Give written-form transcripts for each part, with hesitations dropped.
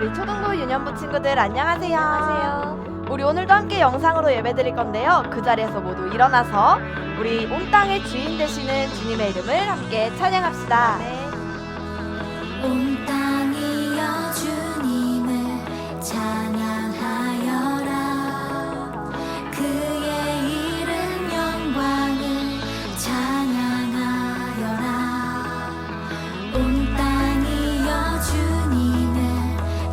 우리 초등부 유년부 친구들 안녕하세요. 안녕하세요. 우리 오늘도 함께 영상으로 예배드릴 건데요. 그 자리에서 모두 일어나서 우리 온 땅의 주인 되시는 주님의 이름을 함께 찬양합시다. 네. 온 땅이여 주님을 찬양하여라. 그의 이름 영광을 찬양하여라. 온 땅이여 주님을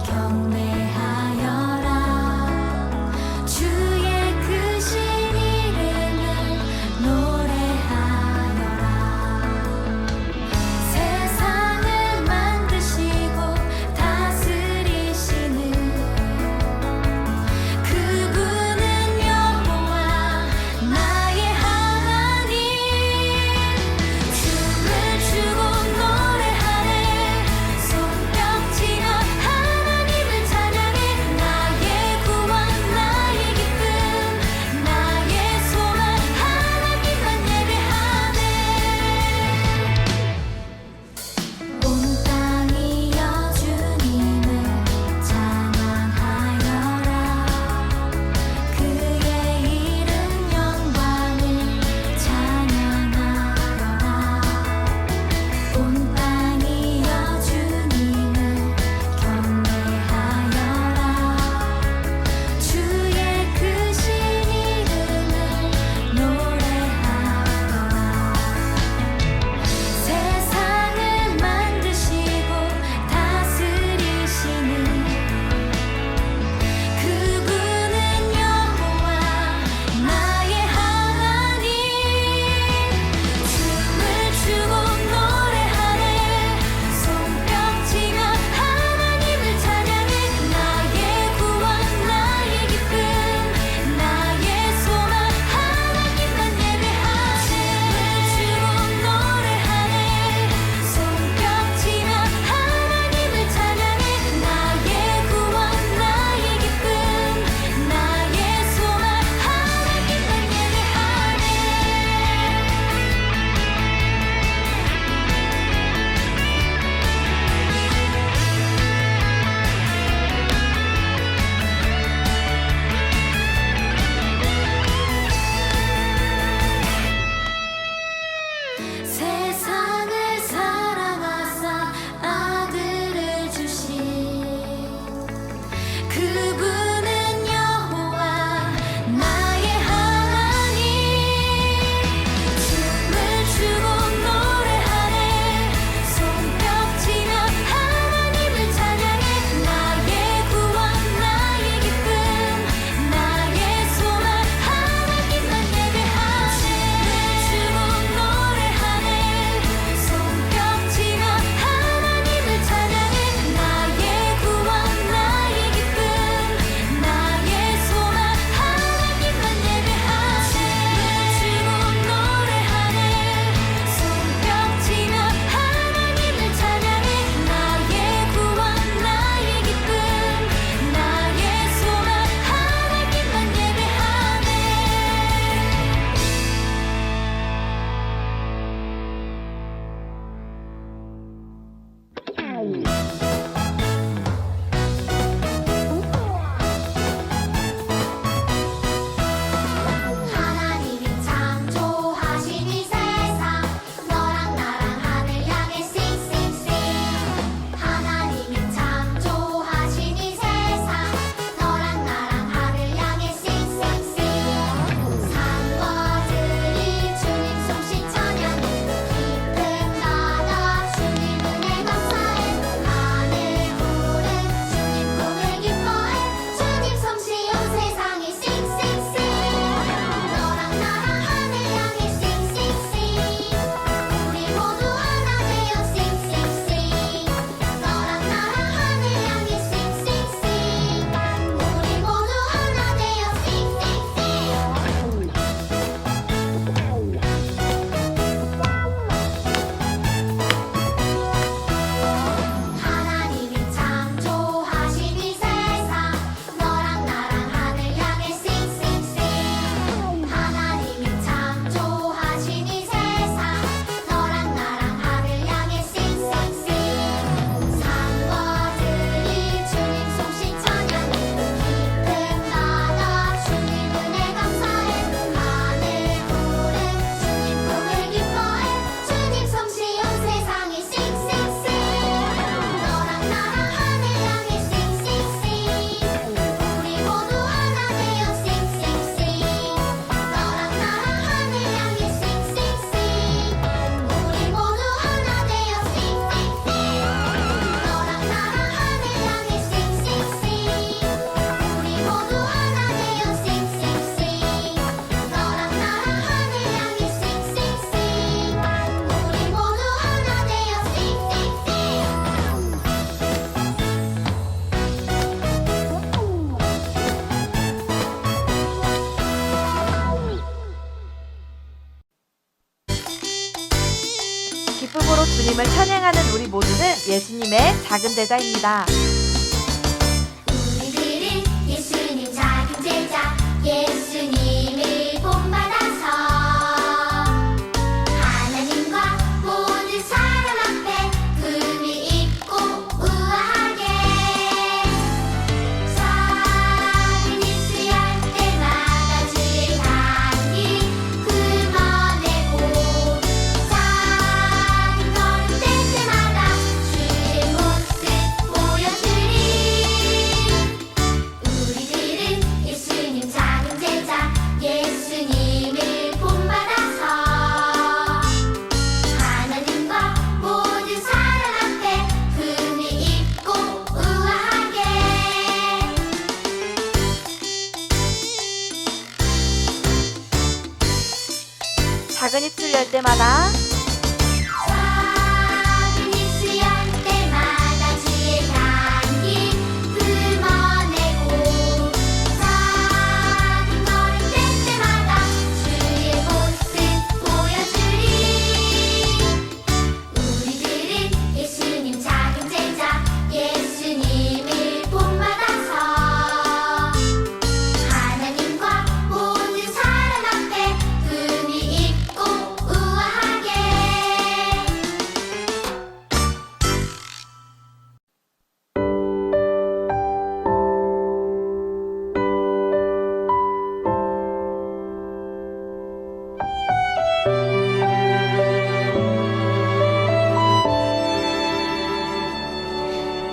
경배하여라. 주의 크신 이름을 노래하여라. 세상을 만드시고 주님을 찬양하는 우리 모두는 예수님의 작은 제자입니다. 우리들은 예수님 작은 제자 예수님을 본받아서 하나님과 모든 사람 앞에 품위 있고 우아하게 작은 입술할 때마다 주의 향기 품어내고 작은 걸음 뗄 때마다 주의 모습 보여주리 우리들은 예수님 작은 제자 예수님을 본받아서 하나님과 모든 사람 앞에 품위 있고 우아하게 작은 입술 열 때마다 작은 입술 열 때마다 주의 향기 품어내고 작은 걸음 뗄 때마다 주의 모습 보여주리 우리들은 예수님 작은 제자 예수님을 본받아서 하나님과 모든 사람 앞에 품위 있고 우아하게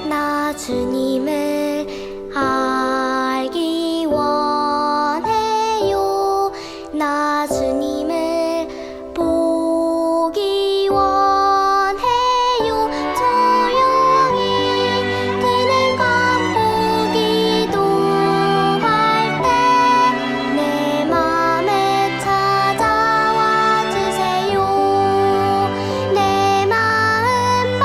나 주님을 알기 원해요 나 주님을 보기 원해요 조용히 그늘 겉보기도 할 때 내 맘에 찾아와 주세요 내 마음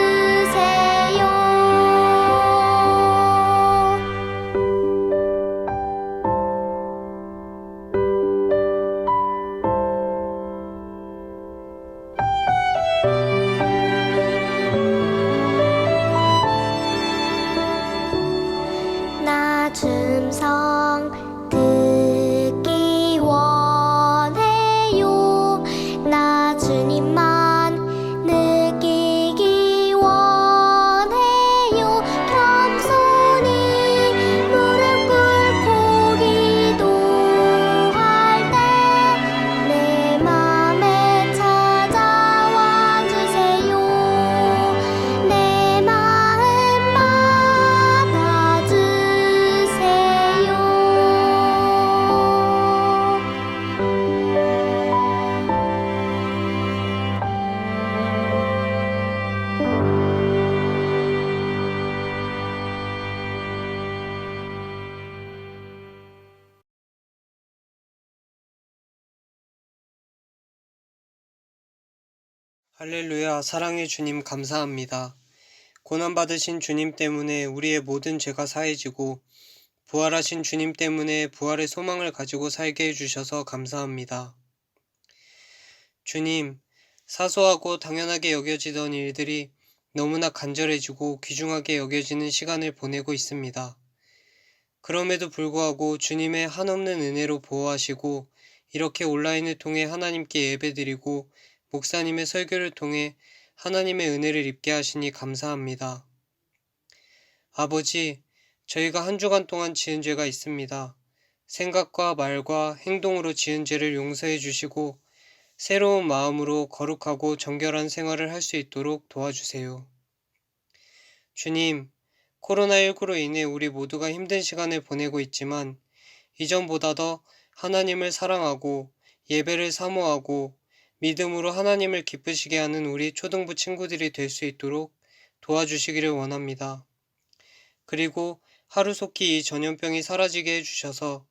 받아주세요 나 춤성 듣기 원해요 나 주님만 느끼기 원해요 겸손히 무릎 꿇고 기도할 때 내 맘에 찾아와 주세요 내 마음 받아주세요 할렐루야, 사랑의 주님 감사합니다. 고난받으신 주님 때문에 우리의 모든 죄가 사해지고 부활하신 주님 때문에 부활의 소망을 가지고 살게 해주셔서 감사합니다. 주님, 사소하고 당연하게 여겨지던 일들이 너무나 간절해지고 귀중하게 여겨지는 시간을 보내고 있습니다. 그럼에도 불구하고 주님의 한없는 은혜로 보호하시고 이렇게 온라인을 통해 하나님께 예배드리고 목사님의 설교를 통해 하나님의 은혜를 입게 하시니 감사합니다. 아버지, 저희가 한 주간 동안 지은 죄가 있습니다. 생각과 말과 행동으로 지은 죄를 용서해 주시고 새로운 마음으로 거룩하고 정결한 생활을 할 수 있도록 도와주세요. 주님, 코로나19로 인해 우리 모두가 힘든 시간을 보내고 있지만 이전보다 더 하나님을 사랑하고 예배를 사모하고 믿음으로 하나님을 기쁘시게 하는 우리 초등부 친구들이 될 수 있도록 도와주시기를 원합니다. 그리고 하루속히 이 전염병이 사라지게 해주셔서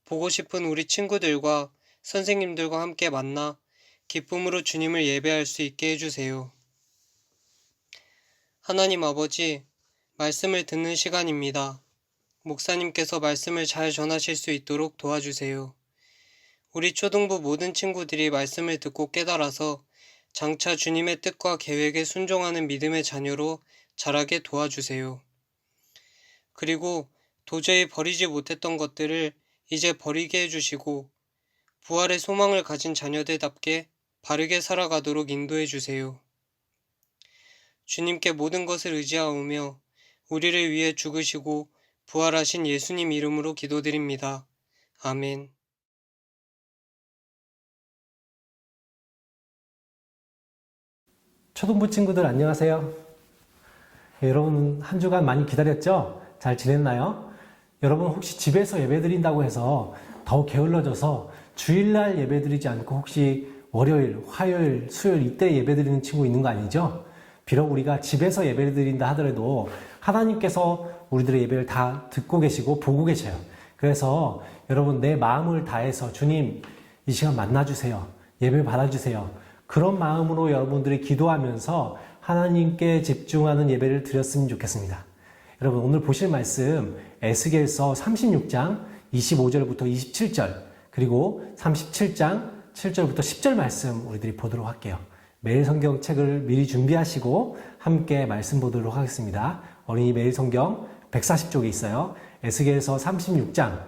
보고 싶은 우리 친구들과 선생님들과 함께 만나 기쁨으로 주님을 예배할 수 있게 해주세요. 하나님 아버지, 말씀을 듣는 시간입니다. 목사님께서 말씀을 잘 전하실 수 있도록 도와주세요. 우리 초등부 모든 친구들이 말씀을 듣고 깨달아서 장차 주님의 뜻과 계획에 순종하는 믿음의 자녀로 자라게 도와주세요. 그리고 도저히 버리지 못했던 것들을 이제 버리게 해주시고 부활의 소망을 가진 자녀들답게 바르게 살아가도록 인도해 주세요. 주님께 모든 것을 의지하오며 우리를 위해 죽으시고 부활하신 예수님 이름으로 기도드립니다. 아멘. 초등부 친구들 안녕하세요. 여러분 한 주간 많이 기다렸죠? 잘 지냈나요? 여러분 혹시 집에서 예배 드린다고 해서 더 게을러져서 주일날 예배 드리지 않고 혹시 월요일, 화요일, 수요일 이때 예배 드리는 친구 있는 거 아니죠? 비록 우리가 집에서 예배를 드린다 하더라도 하나님께서 우리들의 예배를 다 듣고 계시고 보고 계셔요. 그래서 여러분 내 마음을 다해서 주님 이 시간 만나주세요. 예배 받아주세요. 그런 마음으로 여러분들이 기도하면서 하나님께 집중하는 예배를 드렸으면 좋겠습니다. 여러분 오늘 보실 말씀 에스겔서 36장 25절부터 27절 그리고 37장 7절부터 10절 말씀 우리들이 보도록 할게요. 매일 성경 책을 미리 준비하시고 함께 말씀 보도록 하겠습니다. 어린이 매일 성경 140쪽에 있어요. 에스겔서 36장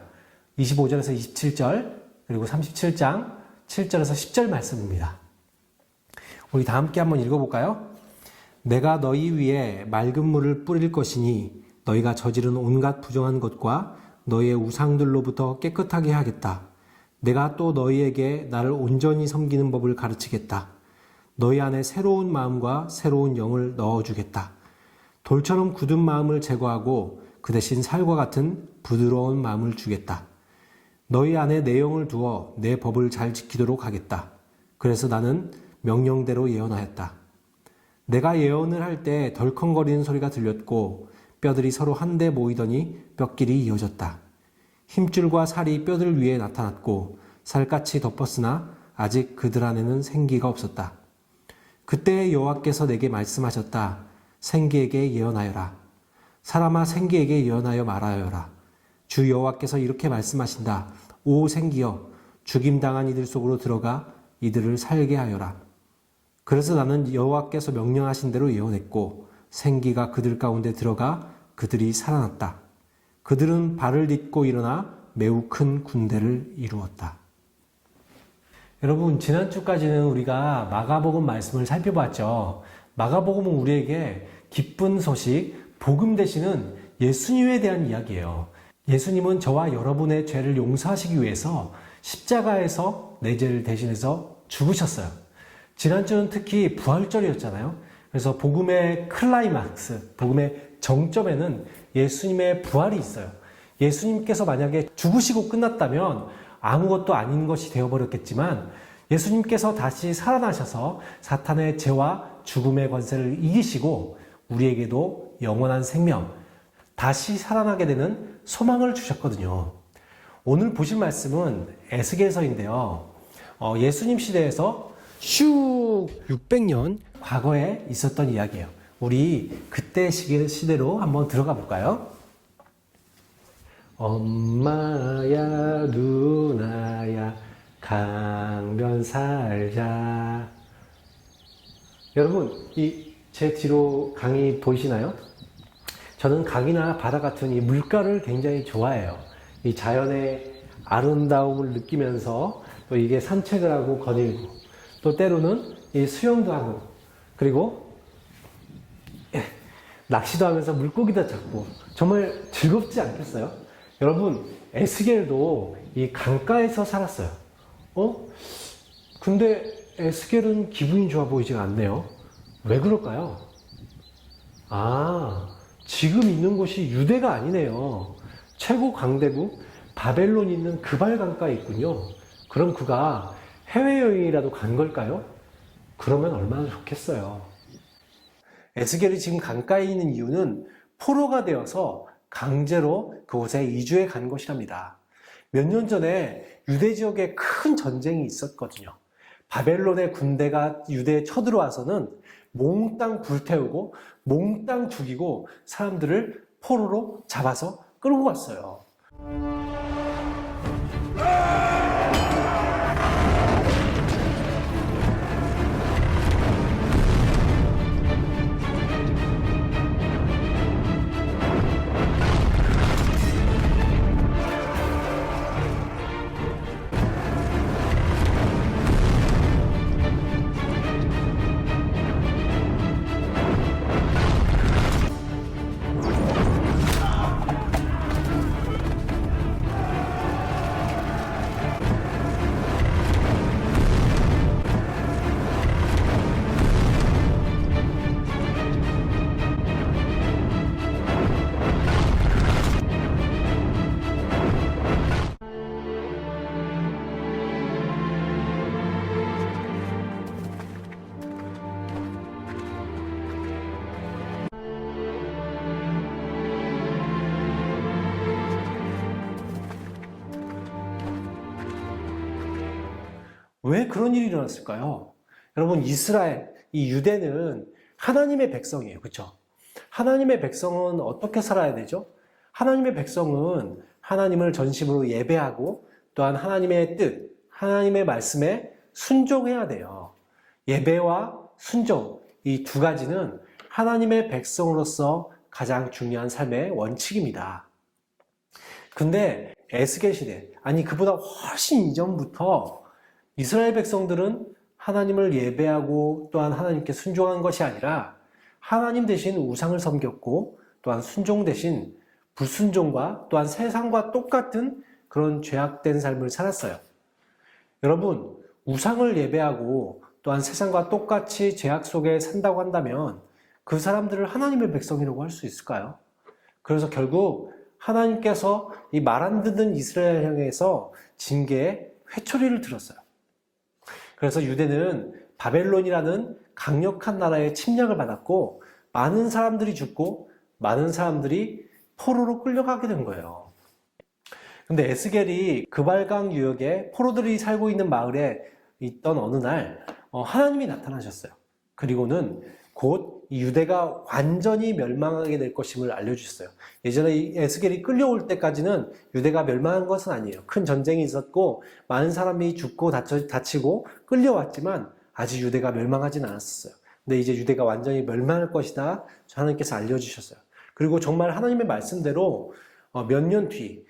25절에서 27절 그리고 37장 7절에서 10절 말씀입니다. 우리 다 함께 한번 읽어볼까요? 내가 너희 위에 맑은 물을 뿌릴 것이니 너희가 저지른 온갖 부정한 것과 너희의 우상들로부터 깨끗하게 하겠다. 내가 또 너희에게 나를 온전히 섬기는 법을 가르치겠다. 너희 안에 새로운 마음과 새로운 영을 넣어주겠다. 돌처럼 굳은 마음을 제거하고 그 대신 살과 같은 부드러운 마음을 주겠다. 너희 안에 내 영을 두어 내 법을 잘 지키도록 하겠다. 그래서 나는 명령대로 예언하였다. 내가 예언을 할 때 덜컹거리는 소리가 들렸고 뼈들이 서로 한데 모이더니 뼈끼리 이어졌다. 힘줄과 살이 뼈들 위에 나타났고 살갗이 덮었으나 아직 그들 안에는 생기가 없었다. 그때 여호와께서 내게 말씀하셨다. 생기에게 예언하여라. 사람아 생기에게 예언하여 말하여라. 주 여호와께서 이렇게 말씀하신다. 오 생기여 죽임당한 이들 속으로 들어가 이들을 살게 하여라. 그래서 나는 여호와께서 명령하신 대로 예언했고 생기가 그들 가운데 들어가 그들이 살아났다. 그들은 발을 딛고 일어나 매우 큰 군대를 이루었다. 여러분 지난주까지는 우리가 마가복음 말씀을 살펴봤죠. 마가복음은 우리에게 기쁜 소식, 복음 되시는 예수님에 대한 이야기예요. 예수님은 저와 여러분의 죄를 용서하시기 위해서 십자가에서 내 죄를 대신해서 죽으셨어요. 지난주는 특히 부활절이었잖아요. 그래서 복음의 클라이막스, 복음의 정점에는 예수님의 부활이 있어요. 예수님께서 만약에 죽으시고 끝났다면 아무것도 아닌 것이 되어버렸겠지만 예수님께서 다시 살아나셔서 사탄의 죄와 죽음의 권세를 이기시고 우리에게도 영원한 생명, 다시 살아나게 되는 소망을 주셨거든요. 오늘 보실 말씀은 에스겔서인데요. 예수님 시대에서 슉 600년 과거에 있었던 이야기예요. 우리 그때 시대로 한번 들어가 볼까요? 엄마야 누나야 강변 살자. 여러분 이 제 뒤로 강이 보이시나요? 저는 강이나 바다 같은 이 물가를 굉장히 좋아해요. 이 자연의 아름다움을 느끼면서 또 이게 산책을 하고 거닐고 또 때로는 이 수영도 하고 그리고 낚시도 하면서 물고기도 잡고 정말 즐겁지 않겠어요? 여러분 에스겔도 이 강가에서 살았어요. 근데 에스겔은 기분이 좋아 보이지가 않네요. 왜 그럴까요? 지금 있는 곳이 유대가 아니네요. 최고 강대국 바벨론 있는 그발 강가에 있군요. 그럼 그가 해외여행이라도 간 걸까요? 그러면 얼마나 좋겠어요. 에스겔이 지금 강가에 있는 이유는 포로가 되어서 강제로 그곳에 이주해 간 것이랍니다. 몇 년 전에 유대 지역에 큰 전쟁이 있었거든요. 바벨론의 군대가 유대에 쳐들어와서는 몽땅 불태우고 몽땅 죽이고 사람들을 포로로 잡아서 끌고 갔어요. 왜 그런 일이 일어났을까요? 여러분, 이스라엘, 이 유대는 하나님의 백성이에요. 그렇죠? 하나님의 백성은 어떻게 살아야 되죠? 하나님의 백성은 하나님을 전심으로 예배하고 또한 하나님의 뜻, 하나님의 말씀에 순종해야 돼요. 예배와 순종, 이 두 가지는 하나님의 백성으로서 가장 중요한 삶의 원칙입니다. 근데 에스겔 시대, 아니 그보다 훨씬 이전부터 이스라엘 백성들은 하나님을 예배하고 또한 하나님께 순종한 것이 아니라 하나님 대신 우상을 섬겼고 또한 순종 대신 불순종과 또한 세상과 똑같은 그런 죄악된 삶을 살았어요. 여러분, 우상을 예배하고 또한 세상과 똑같이 죄악 속에 산다고 한다면 그 사람들을 하나님의 백성이라고 할 수 있을까요? 그래서 결국 하나님께서 이 말 안 듣는 이스라엘 향해서 징계의 회초리를 들었어요. 그래서 유대는 바벨론이라는 강력한 나라의 침략을 받았고 많은 사람들이 죽고 많은 사람들이 포로로 끌려가게 된 거예요. 근데 에스겔이 그발강 유역에 포로들이 살고 있는 마을에 있던 어느 날 하나님이 나타나셨어요. 그리고는 곧 이 유대가 완전히 멸망하게 될 것임을 알려주셨어요. 예전에 이 에스겔이 끌려올 때까지는 유대가 멸망한 것은 아니에요. 큰 전쟁이 있었고 많은 사람이 죽고 다치고 끌려왔지만 아직 유대가 멸망하지는 않았었어요. 근데 이제 유대가 완전히 멸망할 것이다 하나님께서 알려주셨어요. 그리고 정말 하나님의 말씀대로 몇 년 뒤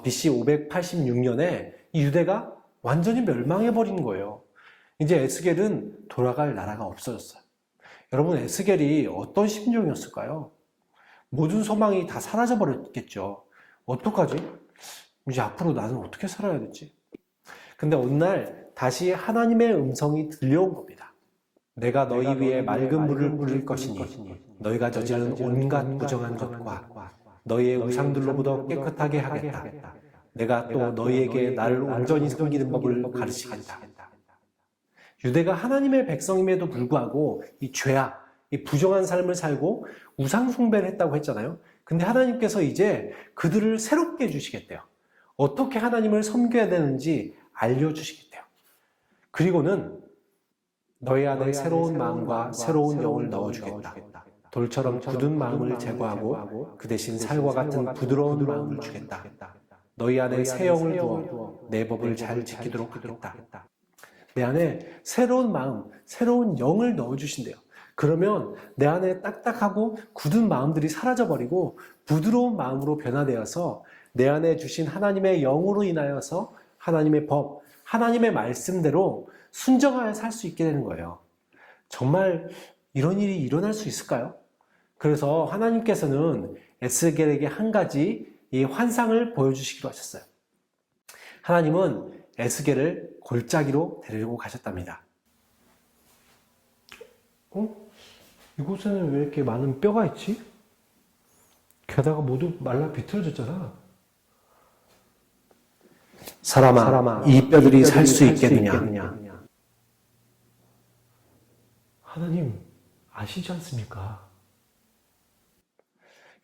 BC 586년에 이 유대가 완전히 멸망해버린 거예요. 이제 에스겔은 돌아갈 나라가 없어졌어요. 여러분, 에스겔이 어떤 심정이었을까요? 모든 소망이 다 사라져버렸겠죠. 어떡하지? 이제 앞으로 나는 어떻게 살아야 되지? 근데 어느 날 다시 하나님의 음성이 들려온 겁니다. 내가 너희 위에 맑은 물을 뿌릴 것이니 너희가 저지른 온갖 부정한 것과 너희의 우상들로부터 깨끗하게 하겠다. 내가 또 너희에게 나를 온전히 섬기는 법을 가르치겠다. 유대가 하나님의 백성임에도 불구하고 이 죄악, 이 부정한 삶을 살고 우상 숭배를 했다고 했잖아요. 근데 하나님께서 이제 그들을 새롭게 해주시겠대요. 어떻게 하나님을 섬겨야 되는지 알려주시겠대요. 그리고는 너희 안에 새로운 마음과 새로운 영을 넣어주겠다. 돌처럼 굳은 마음을 제거하고 그 대신 살과 같은 부드러운 마음을 주겠다. 너희 안에 새 영을 부어 내 법을 잘 지키도록 하겠다. 내 안에 새로운 마음, 새로운 영을 넣어주신대요. 그러면 내 안에 딱딱하고 굳은 마음들이 사라져버리고 부드러운 마음으로 변화되어서 내 안에 주신 하나님의 영으로 인하여서 하나님의 법, 하나님의 말씀대로 순정하여 살 수 있게 되는 거예요. 정말 이런 일이 일어날 수 있을까요? 그래서 하나님께서는 에스겔에게 한 가지 이 환상을 보여주시기로 하셨어요. 하나님은 에스겔을 골짜기로 데리고 가셨답니다. 이곳에는 왜 이렇게 많은 뼈가 있지? 게다가 모두 말라 비틀어졌잖아. 사람아, 이 뼈들이 살 수 있겠느냐? 하나님 아시지 않습니까?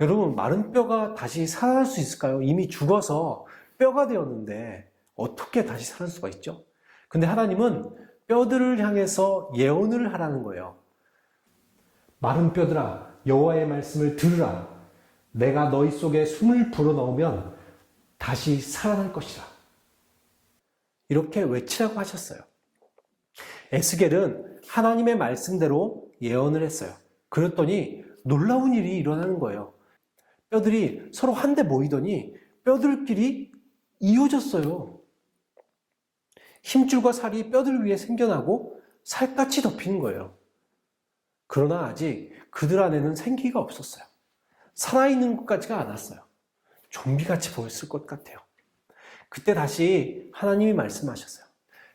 여러분, 마른 뼈가 다시 살아날 수 있을까요? 이미 죽어서 뼈가 되었는데 어떻게 다시 살아날 수가 있죠? 근데 하나님은 뼈들을 향해서 예언을 하라는 거예요. 마른 뼈들아, 여호와의 말씀을 들으라. 내가 너희 속에 숨을 불어넣으면 다시 살아날 것이라. 이렇게 외치라고 하셨어요. 에스겔은 하나님의 말씀대로 예언을 했어요. 그랬더니 놀라운 일이 일어나는 거예요. 뼈들이 서로 한데 모이더니 뼈들끼리 이어졌어요. 힘줄과 살이 뼈들 위에 생겨나고 살갗이 덮이는 거예요. 그러나 아직 그들 안에는 생기가 없었어요. 살아있는 것 같지가 않았어요. 좀비같이 보였을 것 같아요. 그때 다시 하나님이 말씀하셨어요.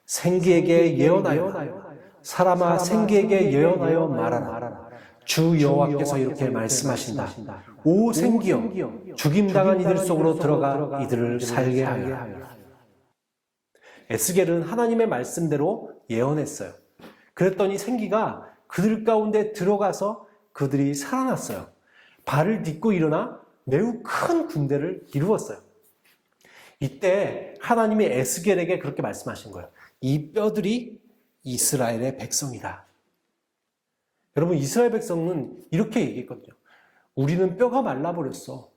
생기에게 예언하여, 사람아 생기에게 예언하여 말하라. 주 여호와께서 이렇게 말씀하신다. 오 생기여, 죽임당한 이들 속으로 들어가 이들을 살게 하여라. 에스겔은 하나님의 말씀대로 예언했어요. 그랬더니 생기가 그들 가운데 들어가서 그들이 살아났어요. 발을 딛고 일어나 매우 큰 군대를 이루었어요. 이때 하나님이 에스겔에게 그렇게 말씀하신 거예요. 이 뼈들이 이스라엘의 백성이다. 여러분, 이스라엘 백성은 이렇게 얘기했거든요. 우리는 뼈가 말라버렸어.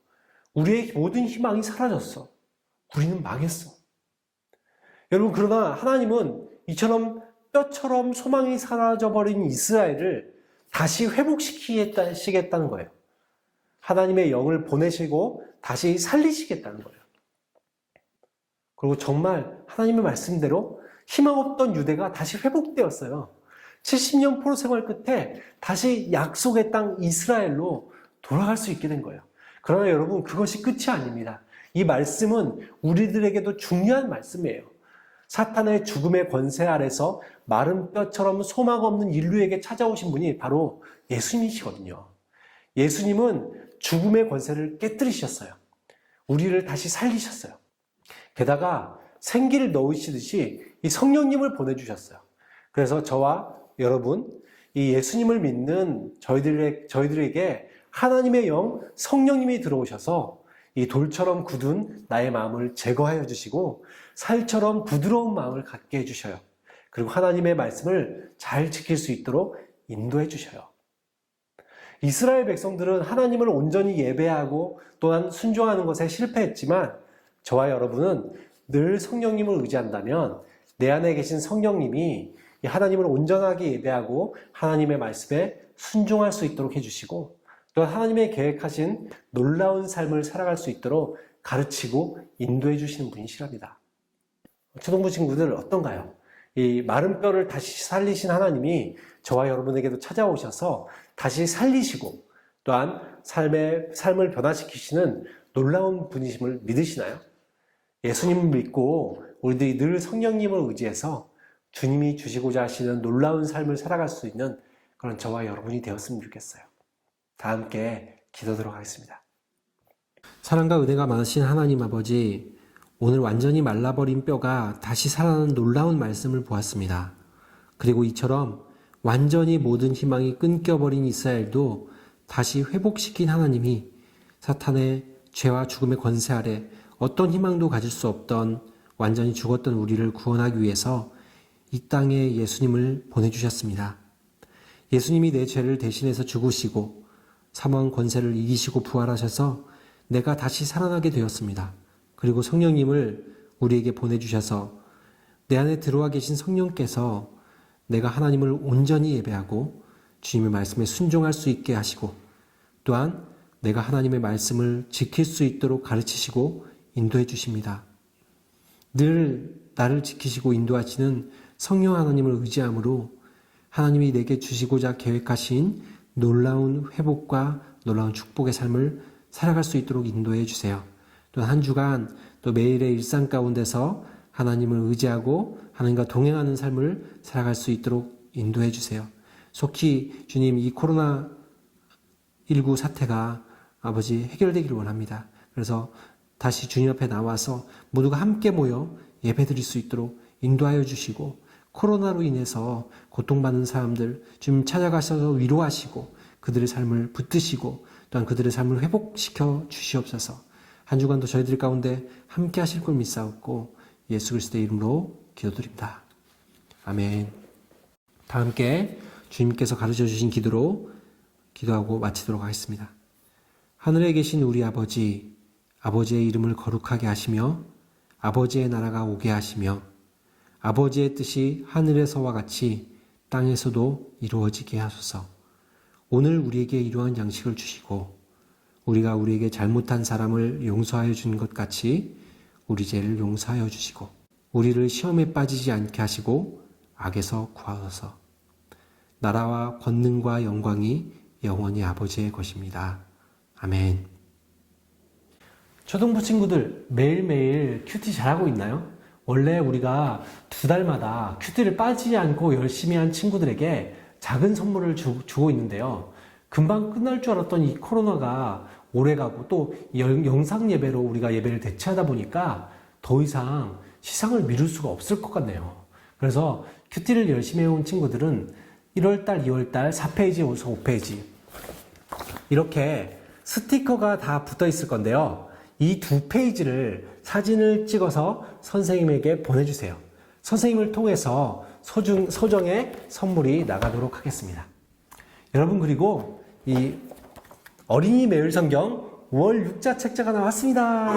우리의 모든 희망이 사라졌어. 우리는 망했어. 여러분, 그러나 하나님은 이처럼 뼈처럼 소망이 사라져버린 이스라엘을 다시 회복시키겠다는 거예요. 하나님의 영을 보내시고 다시 살리시겠다는 거예요. 그리고 정말 하나님의 말씀대로 희망 없던 유대가 다시 회복되었어요. 70년 포로 생활 끝에 다시 약속의 땅 이스라엘로 돌아갈 수 있게 된 거예요. 그러나 여러분, 그것이 끝이 아닙니다. 이 말씀은 우리들에게도 중요한 말씀이에요. 사탄의 죽음의 권세 아래서 마른 뼈처럼 소망 없는 인류에게 찾아오신 분이 바로 예수님이시거든요. 예수님은 죽음의 권세를 깨뜨리셨어요. 우리를 다시 살리셨어요. 게다가 생기를 넣으시듯이 이 성령님을 보내주셨어요. 그래서 저와 여러분, 이 예수님을 믿는 저희들에게 하나님의 영, 성령님이 들어오셔서 이 돌처럼 굳은 나의 마음을 제거하여 주시고 살처럼 부드러운 마음을 갖게 해주셔요. 그리고 하나님의 말씀을 잘 지킬 수 있도록 인도해 주셔요. 이스라엘 백성들은 하나님을 온전히 예배하고 또한 순종하는 것에 실패했지만 저와 여러분은 늘 성령님을 의지한다면 내 안에 계신 성령님이 하나님을 온전하게 예배하고 하나님의 말씀에 순종할 수 있도록 해주시고 또한 하나님의 계획하신 놀라운 삶을 살아갈 수 있도록 가르치고 인도해 주시는 분이시랍니다. 초등부 친구들 어떤가요? 이 마른 뼈를 다시 살리신 하나님이 저와 여러분에게도 찾아오셔서 다시 살리시고 또한 삶을 변화시키시는 놀라운 분이심을 믿으시나요? 예수님을 믿고 우리들이 늘 성령님을 의지해서 주님이 주시고자 하시는 놀라운 삶을 살아갈 수 있는 그런 저와 여러분이 되었으면 좋겠어요. 다 함께 기도하도록 하겠습니다. 사랑과 은혜가 많으신 하나님 아버지, 오늘 완전히 말라버린 뼈가 다시 살아나는 놀라운 말씀을 보았습니다. 그리고 이처럼 완전히 모든 희망이 끊겨버린 이스라엘도 다시 회복시킨 하나님이 사탄의 죄와 죽음의 권세 아래 어떤 희망도 가질 수 없던 완전히 죽었던 우리를 구원하기 위해서 이 땅에 예수님을 보내주셨습니다. 예수님이 내 죄를 대신해서 죽으시고 사망 권세를 이기시고 부활하셔서 내가 다시 살아나게 되었습니다. 그리고 성령님을 우리에게 보내주셔서 내 안에 들어와 계신 성령께서 내가 하나님을 온전히 예배하고 주님의 말씀에 순종할 수 있게 하시고 또한 내가 하나님의 말씀을 지킬 수 있도록 가르치시고 인도해 주십니다. 늘 나를 지키시고 인도하시는 성령 하나님을 의지함으로 하나님이 내게 주시고자 계획하신 놀라운 회복과 놀라운 축복의 삶을 살아갈 수 있도록 인도해 주세요. 또 한 주간 또 매일의 일상 가운데서 하나님을 의지하고 하나님과 동행하는 삶을 살아갈 수 있도록 인도해 주세요. 속히 주님, 이 코로나19 사태가 아버지 해결되기를 원합니다. 그래서 다시 주님 앞에 나와서 모두가 함께 모여 예배드릴 수 있도록 인도하여 주시고 코로나로 인해서 고통받는 사람들 주님 찾아가셔서 위로하시고 그들의 삶을 붙드시고 또한 그들의 삶을 회복시켜 주시옵소서. 한 주간도 저희들 가운데 함께 하실 걸 믿사옵고 예수 그리스도의 이름으로 기도드립니다. 아멘. 다 함께 주님께서 가르쳐 주신 기도로 기도하고 마치도록 하겠습니다. 하늘에 계신 우리 아버지, 아버지의 이름을 거룩하게 하시며 아버지의 나라가 오게 하시며 아버지의 뜻이 하늘에서와 같이 땅에서도 이루어지게 하소서. 오늘 우리에게 이러한 양식을 주시고 우리가 우리에게 잘못한 사람을 용서하여 준 것 같이 우리 죄를 용서하여 주시고 우리를 시험에 빠지지 않게 하시고 악에서 구하소서. 나라와 권능과 영광이 영원히 아버지의 것입니다. 아멘. 초등부 친구들 매일매일 큐티 잘하고 있나요? 원래 우리가 2달마다 큐티를 빠지지 않고 열심히 한 친구들에게 작은 선물을 주고 있는데요. 금방 끝날 줄 알았던 이 코로나가 오래가고 또 영상 예배로 우리가 예배를 대체하다 보니까 더 이상 시상을 미룰 수가 없을 것 같네요. 그래서 큐티를 열심히 해온 친구들은 1월달, 2월달 4페이지, 5페이지 이렇게 스티커가 다 붙어 있을 건데요. 이 2페이지를 사진을 찍어서 선생님에게 보내주세요. 선생님을 통해서 소정의 선물이 나가도록 하겠습니다. 여러분, 그리고 이 어린이 매일 성경 5월 6자 책자가 나왔습니다.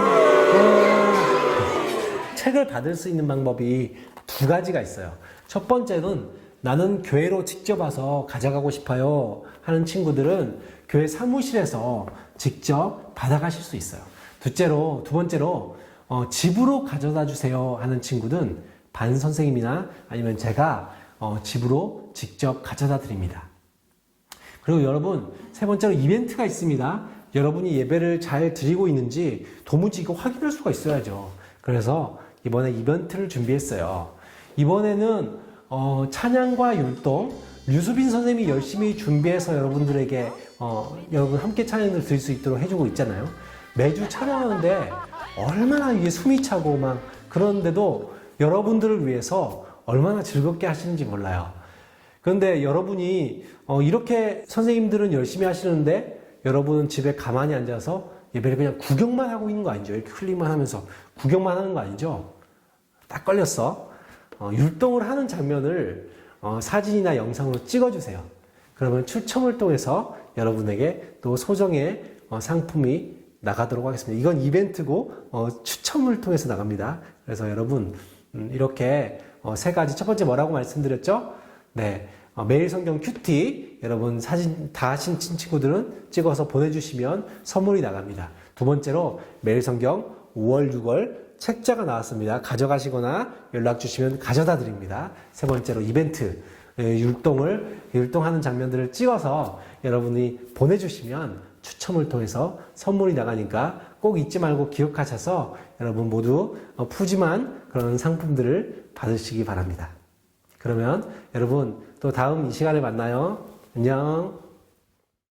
책을 받을 수 있는 방법이 두 가지가 있어요. 첫 번째는 나는 교회로 직접 와서 가져가고 싶어요 하는 친구들은 교회 사무실에서 직접 받아가실 수 있어요. 두 번째로 집으로 가져다 주세요 하는 친구는 반 선생님이나 아니면 제가 집으로 직접 가져다 드립니다. 그리고 여러분, 세 번째로 이벤트가 있습니다. 여러분이 예배를 잘 드리고 있는지 도무지 이거 확인할 수가 있어야죠. 그래서 이번에 이벤트를 준비했어요. 이번에는 찬양과 율동, 류수빈 선생님이 열심히 준비해서 여러분들에게 여러분 함께 찬양을 드릴 수 있도록 해주고 있잖아요. 매주 찬양하는데 얼마나 이게 숨이 차고 막 그런데도 여러분들을 위해서 얼마나 즐겁게 하시는지 몰라요. 그런데 여러분이 이렇게 선생님들은 열심히 하시는데 여러분은 집에 가만히 앉아서 예배를 그냥 구경만 하고 있는 거 아니죠? 이렇게 클릭만 하면서 구경만 하는 거 아니죠? 딱 걸렸어. 율동을 하는 장면을 사진이나 영상으로 찍어주세요. 그러면 추첨을 통해서 여러분에게 또 소정의 상품이 나가도록 하겠습니다. 이건 이벤트고 추첨을 통해서 나갑니다. 그래서 여러분 이렇게 세 가지, 첫 번째 뭐라고 말씀드렸죠? 네, 매일 성경 큐티 여러분 사진 다 하신 친구들은 찍어서 보내주시면 선물이 나갑니다. 두 번째로 매일 성경 5월 6월 책자가 나왔습니다. 가져가시거나 연락 주시면 가져다 드립니다. 세 번째로 이벤트, 율동하는 장면들을 찍어서 여러분이 보내주시면 추첨을 통해서 선물이 나가니까 꼭 잊지 말고 기억하셔서 여러분 모두 푸짐한 그런 상품들을 받으시기 바랍니다. 그러면 여러분 또 다음 이 시간에 만나요. 안녕.